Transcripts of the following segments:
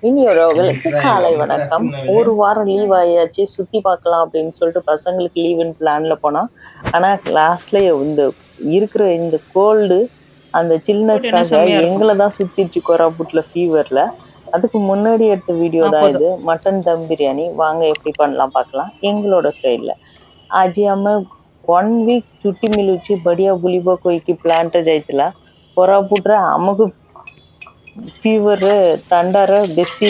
இனியவர்களுக்கு காலை வணக்கம். ஒரு வாரம் லீவ் ஆயாச்சு, சுத்தி பார்க்கலாம் அப்படின்னு சொல்லிட்டு பசங்களுக்கு லீவுன்னு பிளான்ல போனா, ஆனா லாஸ்ட்ல இந்த இருக்கிற இந்த கோல்டு, அந்த சில்னஸ்க்காக எங்கள தான் சுத்திடுச்சு கோராபுட்ல ஃபீவர்ல. அதுக்கு முன்னாடி எடுத்த வீடியோ தான் இது. மட்டன் தம் பிரியாணி. வாங்க எப்படி பண்ணலாம் பார்க்கலாம். எங்களோட ஸ்டைல்ல. आजी आम्ही 1 वीक छुट्टी मिलूची बढ़िया बुलिबो कोई की प्लांट जाइतला कोरापुटरे आमगु फीवर थंडर बेसी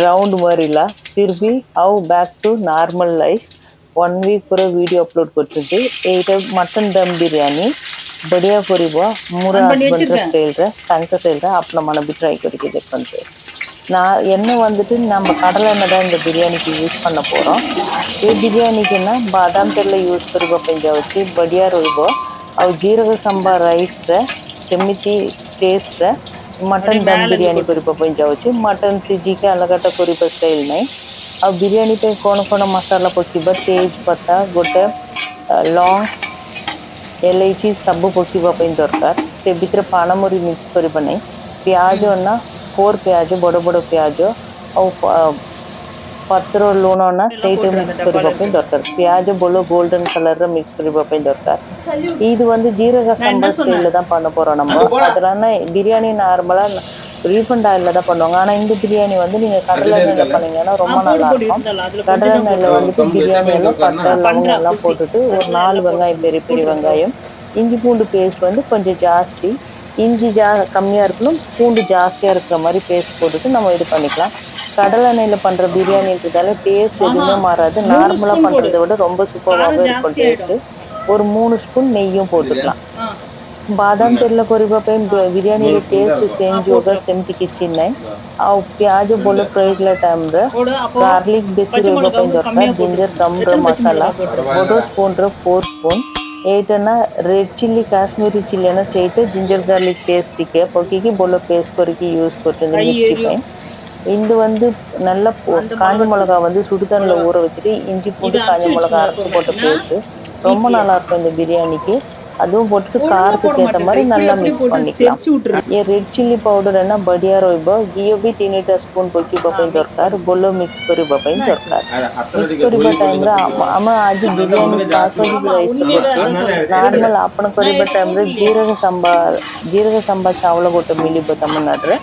राउंड मरिला फिर भी how back to normal life 1 week पूरा वीडियो अपलोड करछुंटे एटा मटन दम बिरयानी बढ़िया करिबो मूरा हस्बैंड स्टाइल रे संक स्टाइल रे अपना मन भी ट्राई करके देखंते நான் எண்ணெய் வந்துட்டு நம்ம கடலை எண்ணெய் தான் இந்த பிரியாணிக்கு यूज பண்ண போறோம் ये बिरयानी के ना बादाम तेल यूज करबो पंजावची बढ़िया रहबो और जीरग संबा राइस रे सेमिति टेस्ट रे मटन दम बिरयानी करबो पंजावची मटन सीजी के अलगटा करबो स्टाइल नहीं और बिरयानी पे कौन मसाला पकिबो तेज पत्ता गोटे लौंग एलईची सब पकिबो पई दरकार से भीतर पानमरी मिक्स करबो नहीं प्याज ना 4 प्याज बड़ बड़ प्याज और पत्र लूण ना सैट मिक्स करने दरकार प्याज बोलो गोल्डन कलर मिक्स करने दरकार இது வந்து ஜீரக சம்பா ஸ்டைல்ல தான் பண்ண போறோம் நம்ம அதனால பிரியாணி நார்மலா ரீஃபண்ட் ஆயில்ல தான் பண்ணுவாங்க ஆனா இந்த பிரியாணி வந்து நீங்க கடலை எண்ணெயில பண்ணீங்கன்னா ரொம்ப நல்லா இருக்கும் கடலை எண்ணெயில வந்து பிரியாணில பட்டை லவங்கம் எல்லாம் போட்டுட்டு ஒரு 4 வெங்காயம் பெரிய பெரிய வெங்காயம் இஞ்சி பூண்டு பேஸ்ட் வந்து கொஞ்சம் ஜாஸ்தி இஞ்சி கம்மியாக இருக்கணும் பூண்டு ஜாஸ்தியாக இருக்கிற மாதிரி பேஸ்ட் போட்டுட்டு நம்ம இது பண்ணிக்கலாம் கடலை எண்ணெயில் பண்ணுற பிரியாணின்றதால டேஸ்ட் எதுவுமே மாறாது நார்மலாக பண்ணுறதை விட ரொம்ப சூப்பராகவே இருக்கும் டேஸ்ட்டு ஒரு 3 ஸ்பூன் நெய்யும் போட்டுக்கலாம் बादाम तेल କରିବା ପାଇଁ ବିରିୟାନୀର ଟେଷ୍ଟ ଚେଞ୍ଜ होगा ସେମିତି କିଛି ନାହିଁ ଆଉ ପିଆଜ ଭଲ ଫ୍ରାଏ କଲା ଟାଇମରେ ଗାର୍ଲିକ ବେଶୀ ରହିବା ପାଇଁ ଦରକାର ଜିଞ୍ଜର କମର ମସଲା ଗୋଟେ ସ୍ପୁନର 4 ସ୍ପୁନ ଏଇଟା ନା ରେଡ୍ ଚିଲି କାଶ୍ମୀରୀ ଚିଲି ନା ସେଇଟା ଜିଞ୍ଜର ଗାର୍ଲିକ பேஸ்ட் ଟିକେ ପକେଇକି ଭଲ பேஸ்ட் କରିକି யூஸ் କରୁଛନ୍ତି மிர்ச்சி ପାଇଁ இது வந்து நல்ல காஞ்ச மிளகா வந்து சுடுதண்ணில ஊற வச்சிட்டு இஞ்சி பூண்டு காஞ்ச மிளகா அரைச்சு போட்ட பேஸ்ட் ரொம்ப நல்லா இருக்கும் இந்த பிரியாணிக்கு அதுவும் போட்டு காரத்துக்கு ஏற்ற மாதிரி நல்லா மிக்ஸ் பண்ணிக்கலாம் ये रेड चिली पाउडर है ना बढ़िया रहइबो घियो भी 3 स्पून पकिबो ପାଇଁ ଦରକାର ଭଲ ମିକ୍ସ କରିବା ପାଇଁ ଦରକାର ମିକ୍ସ କରିବା ଟାଇମରେ ଆମେ ଆଜି ବିରିୟାନୀ ବାସମତି ରାଇସ୍ କରୁଛୁ ନର୍ମାଲ ଆପଣ କରିବା ଟାଇମରେ ଜୀରକ ସମ୍ବା ଚାଉଳ ଗୋଟେ ମିଳିବ ତାମିଲନାଡୁରେ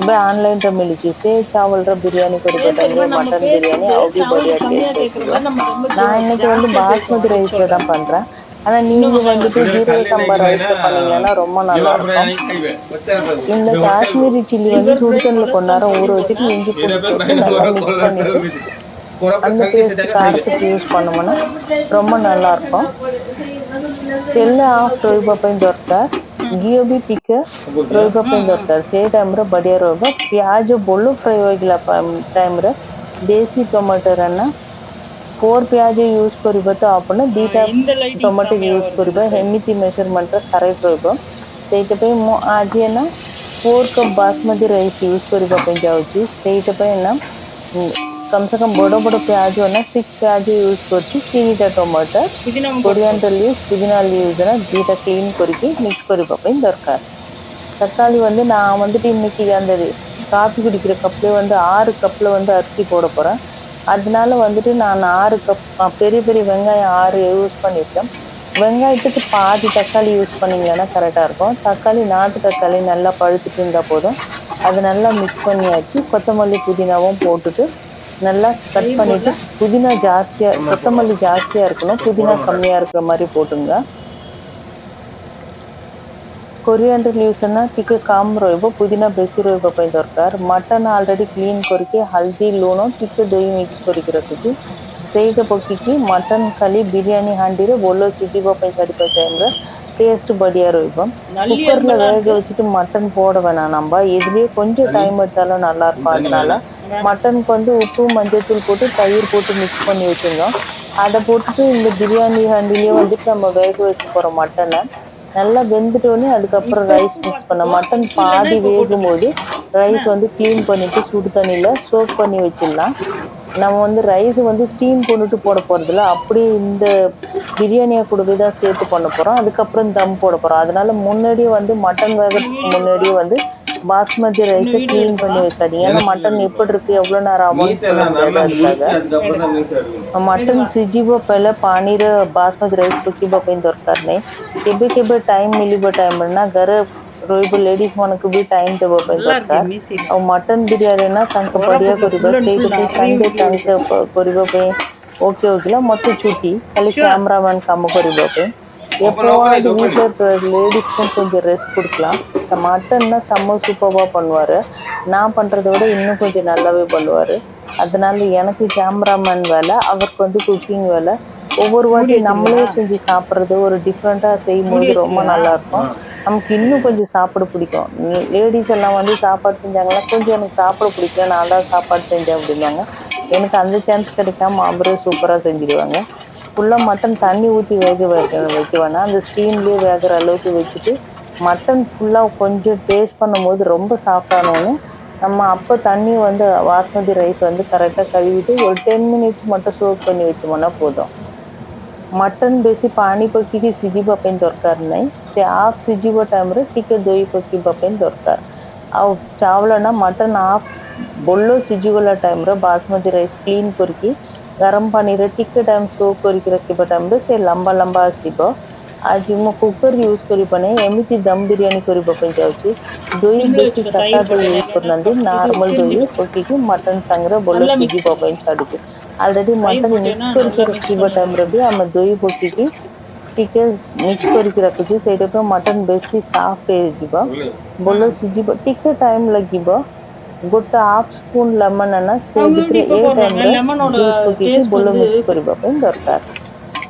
ଏବେ ଅନଲାଇନରେ ମିଳୁଛି ସେ ଚାଉଳର ବିରିୟାନୀ କରିବା ଟାଇମରେ ମଟନ ବିରିୟାନୀ ଆଉ ବି बढ़िया டேஸ்ட் இருக்கும் நான் இன்னைக்கு வந்து பாஸ்மதி ரைஸ்ல தான் பண்றேன் ஆனா நீங்க வந்துட்டு ஜீரக சம்பா ரைஸ்ல பண்ணீங்கன்னா ரொம்ப நல்லா இருக்கும் இந்த காஷ்மீரி சில்லி வந்து சுடுதண்ணில கொஞ்ச நேரம் ஊற வச்சுட்டு இஞ்சி பூண்டு சேர்த்து நல்லா மிக்ஸ் பண்ணிட்டு அந்த பேஸ்ட் காரத்துக்கு யூஸ் பண்ணோம்னா ரொம்ப நல்லா இருக்கும் ତେଲ ଆଫ୍ ରହିବା ପାଇଁ ଦରକାର ଘିଅ ବି ଟିକେ ରହିବା ପାଇଁ ଦରକାର ସେଇ ଟାଇମରେ ବଢ଼ିଆ ରହିବ ପିଆଜ ଭଲ ଫ୍ରାଏ ହୋଇଗଲା ଟାଇମରେ ଦେଶୀ ଟମାଟର ନା 4 प्याज यूज करिबो तो आपण 2टा टमाटो यूज करिबो एमिति मेजरमेंट करेक्ट रहबो सेइते पे मो आज ना 4 कप बासमती राइस यूज करिबो पे जाउची सेइते पे ना कम से कम बड़ बड़ प्याज ना 6 प्याज यूज करची 3टा टमाटो कोरिएंडर लीव्स पुदीना लीव्स ना 2टा क्लीन करके मिक्स करिबो पे दरकार தக்காளி வந்து நான் வந்துட்டு இன்னைக்கு அந்த காபி குடிக்கிற கப்ல வந்து 6 கப்ல வந்து அரிசி போட போறேன் அதனால வந்துட்டு நான் 6 கப் பெரிய பெரிய வெங்காயம் 6 யூஸ் பண்ணிட்டேன் வெங்காயத்துக்கு பாதி தக்காளி யூஸ் பண்ணீங்கன்னா கரெக்டா இருக்கும் தக்காளி நாட்டு தக்காளி நல்லா பழுத்துட்டு இருந்தா போதும் அது நல்லா மிக்ஸ் பண்ணியாச்சு கொத்தமல்லி புதினாவும் போட்டுட்டு நல்லா கட் பண்ணிட்டு புதினா ஜாஸ்தியா கொத்தமல்லி ஜாஸ்தியா இருக்கணும் புதினா கம்மியா இருக்கிற மாதிரி போட்டுங்க कोरिएंडर लीव्स ना टिके कम रहइबो पुदीना बेसी रहइबो पई दरकार मटन ऑलरेडी क्लीन करके हल्दी लूण टिके दही मिक्स करके रखिছি ସେଇଟା ପକିକି ମଟନ ଖାଲି ବିରିୟାନୀ ହାଣ୍ଡିରେ ଭଲ ସିଝିବା ପାଇଁ ଛାଡ଼ିବା ଟାଇମରେ டேஸ்ட் बढ़िया ରହିବ குக்கர்ல வேக வச்சுட்டு மட்டன் போட வேணாம் நம்ம இதுலயே கொஞ்சம் டைம் எடுத்தாலும் நல்லா இருக்கும் அதனால மட்டனுக்கு வந்து உப்பு மஞ்சள்தூள் போட்டு தயிர் போட்டு மிக்ஸ் பண்ணி வச்சிருந்தோம் அதை போட்டுட்டு இந்த பிரியாணி ஹண்டிலேயே வந்துட்டு நம்ம வேக வைக்க போறோம் மட்டனை நல்லா வெந்துட்டோன்னே அதுக்கப்புறம் ரைஸ் மிக்ஸ் பண்ண மட்டன் பாதி வேகும் போது ரைஸ் வந்து க்ளீன் பண்ணிட்டு சுடு தண்ணியில சோக் பண்ணி வச்சிடலாம் நம்ம வந்து ரைஸ் வந்து ஸ்டீம் கொண்டுட்டு போட போறதில்ல அப்படியே இந்த பிரியாணியை கூடவே தான் சேர்த்து பண்ண போறோம் அதுக்கப்புறம் தம் போட போறோம் அதனால முன்னாடியே வந்து மட்டன் வேகிறதுக்கு முன்னாடியே வந்து பாஸ்மதி ரைஸை க்ளீன் பண்ணி வைக்காதீங்க. ஏன்னா மட்டன் எப்படி இருக்கு எவ்வளோ நேரம் ஆகும்னு சொல்ல முடியாது. அதுக்காக ମଟନ୍ ସିଝିବ ପହେଲେ ପାଣିରେ ବାସମତି ରାଇସ୍ ପକେଇବା ପାଇଁ ଦରକାର ନାହିଁ। କେବେ କେବେ ଟାଇମ୍ ମିଳିବ ଟାଇମ୍ରେ ନା ଘରେ ରହିବ ଲେଡ଼ିଜ୍ ମାନଙ୍କୁ ବି ଟାଇମ୍ ଦେବା ପାଇଁ ଦରକାର। ଆଉ ମଟନ୍ ବିରିୟାନୀ ନା ତାଙ୍କ ବଢ଼ିଆ କରିବା ସେଇଥିପାଇଁ ସଣ୍ଡେ ତାଙ୍କ କରିବା ପାଇଁ ଓକେ ಹೋಗಿಲ್ಲ ಮತ್ತು ଛୁଟି ଖାଲି கேமராமேன் କାମ କରିବା ପାଇଁ எப்போவாவது வீட்டில் லேடிஸ்க்கும் கொஞ்சம் ரெஸ்ட் கொடுக்கலாம்। மட்டன்னா செம்ம சூப்பராக பண்ணுவார்। நான் பண்ணுறத விட இன்னும் கொஞ்சம் நல்லாவே பண்ணுவார்। அதனால எனக்கு கேமராமேன் வேலை, அவருக்கு வந்து குக்கிங் வேலை। ஒவ்வொரு வாட்டி நம்மளே செஞ்சு சாப்பிட்றது ஒரு டிஃப்ரெண்ட்டாக செய்யும்போது ரொம்ப நல்லாயிருக்கும்। நமக்கு இன்னும் கொஞ்சம் சாப்பிட பிடிக்கும்। லேடிஸ் எல்லாம் வந்து சாப்பாடு செஞ்சாங்கன்னா கொஞ்சம் எனக்கு சாப்பிட பிடிக்கல, நான் தான் சாப்பாடு செஞ்சேன் அப்படிம்பாங்க। எனக்கு அந்த சான்ஸ் கிடைக்காம அவரே சூப்பராக செஞ்சுடுவாங்க। ஃபுல்லாக மட்டன் தண்ணி ஊற்றி வைக்க வேணாம், அந்த ஸ்டீம்லேயே வேகிற அளவுக்கு வச்சுட்டு மட்டன் ஃபுல்லாக கொஞ்சம் டேஸ்ட் பண்ணும்போது ரொம்ப சாஃப்டானோன்னு நம்ம அப்போ தண்ணி வந்து பாஸ்மதி ரைஸ் வந்து கரெக்டாக கழுவிட்டு ஒரு 10 மினிட்ஸ் மட்டும் சோக் பண்ணி வச்சோம்னா போதும்। ମଟନ୍ ବେଶୀ ପାଣି ପକେଇକି ସିଝିବା ପାଇଁ ଦରକାର ନାହିଁ। ସେ ହାଫ୍ ସିଝିବା ଟାଇମ୍ରେ ଟିକେ ଦହି ପକେଇବା ପାଇଁ ଦରକାର। ଆଉ ଚାଉଳ ନା ମଟନ୍ ହାଫ୍ ଭଲ ସିଝିଗଲା ଟାଇମ୍ରେ ବାସମତି ରାଇସ୍ କ୍ଲିନ୍ କରିକି ଗରମ ପାଣିରେ ଟିକେ ଟାଇମ୍ ସୋକ୍ କରିକି ରଖିବା ଟାଇମ୍ରେ ସେ ଲମ୍ବା ଲମ୍ବା ଆସିବ। ଆଜି ମୁଁ କୁକର୍ ୟୁଜ୍ କରିବା ନାହିଁ, ଏମିତି ଦମ୍ ବିରିୟାନୀ କରିବା ପାଇଁ ଯାଉଛି। ଦହି ବେଶୀ ଖଟା ଦହି ୟୁଜ୍ କରୁନାହାନ୍ତି, ନର୍ମାଲ ଦହି ପକେଇକି ମଟନ୍ ସାଙ୍ଗରେ ଭଲ ସିଝିବା ପାଇଁ ଛାଡ଼ୁଛୁ। ଅଲରେଡ଼ି ମଟନ୍ ମିକ୍ସ କରିକି ରଖିବା ଟାଇମ୍ରେ ବି ଆମେ ଦହି ପକେଇକି ଟିକେ ମିକ୍ସ କରିକି ରଖୁଛୁ। ସେଇଟା ପାଇଁ ମଟନ୍ ବେଶୀ ସଫ୍ଟ ହେଇଯିବ, ଭଲ ସିଝିବ, ଟିକେ ଟାଇମ୍ ଲାଗିବ। ଗୋଟେ ହାଫ୍ ସ୍ପୁନ୍ ଲେମନ୍ ନା ସେ ଭିତରେ ଏ டைம்ରେ ஜூஸ் பக்கிட்டு புல்ல மிக்ஸ் କରିବା ପାଇଁ ଦରକାର।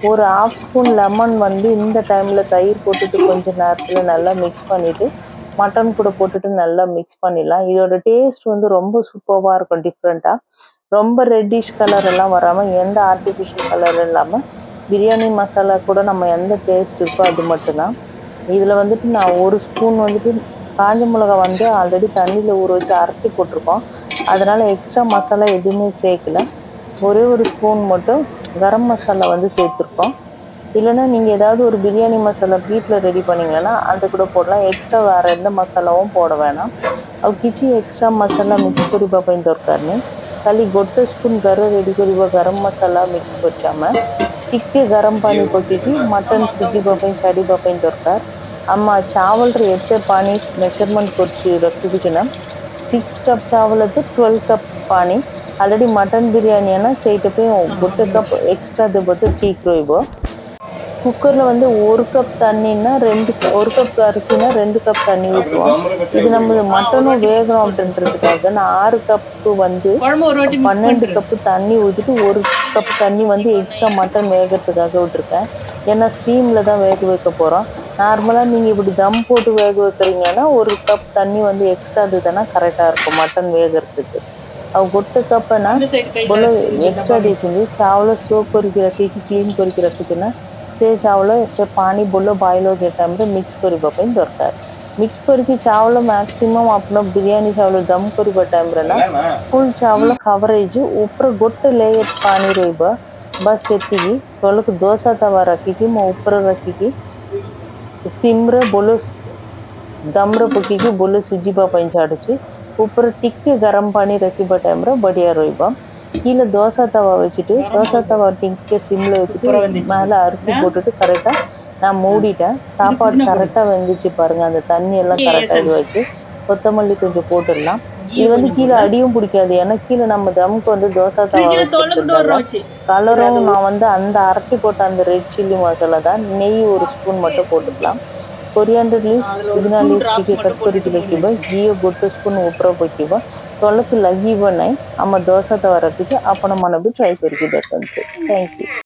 ஒரு ஹாஃப் ஸ்பூன் லெமன் வந்து இந்த டைமில் தயிர் போட்டுட்டு கொஞ்சம் நேரத்தில் நல்லா மிக்ஸ் பண்ணிவிட்டு மட்டன் கூட போட்டுட்டு நல்லா மிக்ஸ் பண்ணிடலாம்। இதோட டேஸ்ட் வந்து ரொம்ப சூப்பராக இருக்கும், டிஃப்ரெண்ட்டாக। ரொம்ப ரெட்டிஷ் கலர் எல்லாம் வராமல் எந்த ஆர்டிஃபிஷியல் கலர் இல்லாமல் பிரியாணி மசாலா கூட நம்ம எந்த டேஸ்ட் இருக்கோ அது மட்டும்தான்। இதில் வந்துட்டு நான் ஒரு ஸ்பூன் வந்துட்டு காஞ்ச மிளகா வந்து ஆல்ரெடி தண்ணியில் ஊற வச்சு அரைச்சி போட்டிருக்கோம், அதனால் எக்ஸ்ட்ரா மசாலா எதுவுமே சேர்க்கல। ஒரே ஒரு ஸ்பூன் மட்டும் கரம் மசாலா வந்து சேர்த்துருக்கோம்। இல்லைன்னா நீங்கள் ஏதாவது ஒரு பிரியாணி மசாலா வீட்டில் ரெடி பண்ணிங்கன்னா அது கூட போடலாம், எக்ஸ்ட்ரா வேறு எந்த மசாலாவும் போட வேணாம்। ଆଉ କିଛି ଏକ୍ସଟ୍ରା ମସଲା ମିକ୍ସ କରିବା ପାଇଁ ଦରକାର ନାହିଁ। ଖାଲି ଗୋଟେ ସ୍ପୁନ୍ ଘରେ ରେଡ଼ି କରିବା ଗରମ ମସଲା ମିକ୍ସ କରିଛୁ ଆମେ। ଟିକେ ଗରମ ପାଣି ପକେଇକି ମଟନ୍ ସିଝିବା ପାଇଁ ଛାଡ଼ିବା ପାଇଁ ଦରକାର। ଆମ ଚାवलରେ ଏତେ ପାଣି ମେଜରମେଣ୍ଟ କରିଛୁ ରଖିଛୁ ନା 6 କପ୍ ଚାवल ତ 12 କପ୍ ପାଣି। ଅଲରେଡ଼ି ମଟନ୍ ବିରିୟାନୀ ନା ସେଇଟା ପାଇଁ ଗୋଟେ କପ୍ எக்ஸ்ட்ரா ଦେବ ତ ଠିକ୍ ରହିବ। குக்கரில் வந்து ஒரு கப் தண்ணின்னா ஒரு கப் அரிசினா 2 கப் தண்ணி ஊற்றுவோம்। இது நம்ம மட்டனும் வேகணும் அப்படின்றதுக்காக நான் 6 கப்பு வந்து 12 கப்பு தண்ணி ஊற்றிட்டு 1 கப் தண்ணி வந்து எக்ஸ்ட்ரா மட்டன் வேகிறதுக்காக விட்டுருக்கேன்। ஏன்னா ஸ்டீமில் தான் வேக வைக்க போகிறோம்। நார்மலாக நீங்கள் இப்படி தம் போட்டு வேக வைக்கிறீங்கன்னா 1 கப் தண்ணி வந்து எக்ஸ்ட்ரா இருந்ததுன்னா கரெக்டாக இருக்கும் மட்டன் வேகிறதுக்கு। ଆଉ ଗୋଟେ କପ୍ ନା ଭଲ ଏକ୍ସଟ୍ରା ଦେଇଛନ୍ତି। ଚାଉଳ ସୋକ୍ କରିକି ରଖିକି କ୍ଲିନ୍ କରିକି ରଖିଛୁ ନା ସେ ଚାଉଳ ସେ ପାଣି ଭଲ ବଏଲ୍ ହେବା ଟାଇମ୍ରେ ମିକ୍ସ କରିବା ପାଇଁ ଦରକାର। ମିକ୍ସ କରିକି ଚାଉଳ ମ୍ୟାକ୍ସିମମ୍ ଆପଣ ବିରିୟାନୀ ଚାଉଳ ଦମ୍ କରିବା ଟାଇମ୍ରେ ନା ଫୁଲ୍ ଚାଉଳ କଭର୍ ହେଇଛି, ଉପରେ ଗୋଟେ ଲେୟର୍ ପାଣି ରହିବ, ବାସ୍ ସେତିକି। ତଳକୁ ଦୋସା ତାୱା ରଖିକି ମୋ ଉପରେ ରଖିକି ସିମ୍ରେ ଭଲ ଦମ୍ରେ ପକେଇକି ଭଲ ସିଝିବା ପାଇଁ ଛାଡ଼ୁଛି। ଉପରେ ଟିକେ ଗରମ ପାଣି ரக்கிப டைம்ல बढ़िया ରହିବ। கீழே தோசை தவா வச்சுட்டு தோசை தவா டிங்கே சிம்மில் வச்சுட்டு மேலே அரிசி போட்டுட்டு கரெக்டாக நான் மூடிட்டேன்। சாப்பாடு கரெக்டாக வெந்துச்சு பாருங்கள், அந்த தண்ணி எல்லாம் கரெக்டாக இதுவாச்சு। கொத்தமல்லி கொஞ்சம் போட்டுடலாம்। இது வந்து கீழே அடியும் பிடிக்காது, ஏன்னா கீழே நம்ம தமுக்கு வந்து தோசை தவா வச்சுருக்கிறதால கலரும் நான் வந்து அந்த அரைச்சி போட்ட அந்த ரெட் சில்லி மசாலா தான்। நெய் ஒரு ஸ்பூன் மட்டும் போட்டுக்கலாம்। कोरिएंडर लीव्स पुदीना लीव्स ଟିକେ କଟ୍ କରିକି ରଖିବ। ଘିଅ ଗୋଟେ ସ୍ପୁନ୍ ଉପରେ ପକେଇବ। ତଳକୁ ଲାଗିବ ନାହିଁ। ଆମ ଦୋସା ତାୱା ରଖିଛୁ, ଆପଣମାନେ ବି ଟ୍ରାଏ କରିକି ଦେଖନ୍ତୁ। Thank you.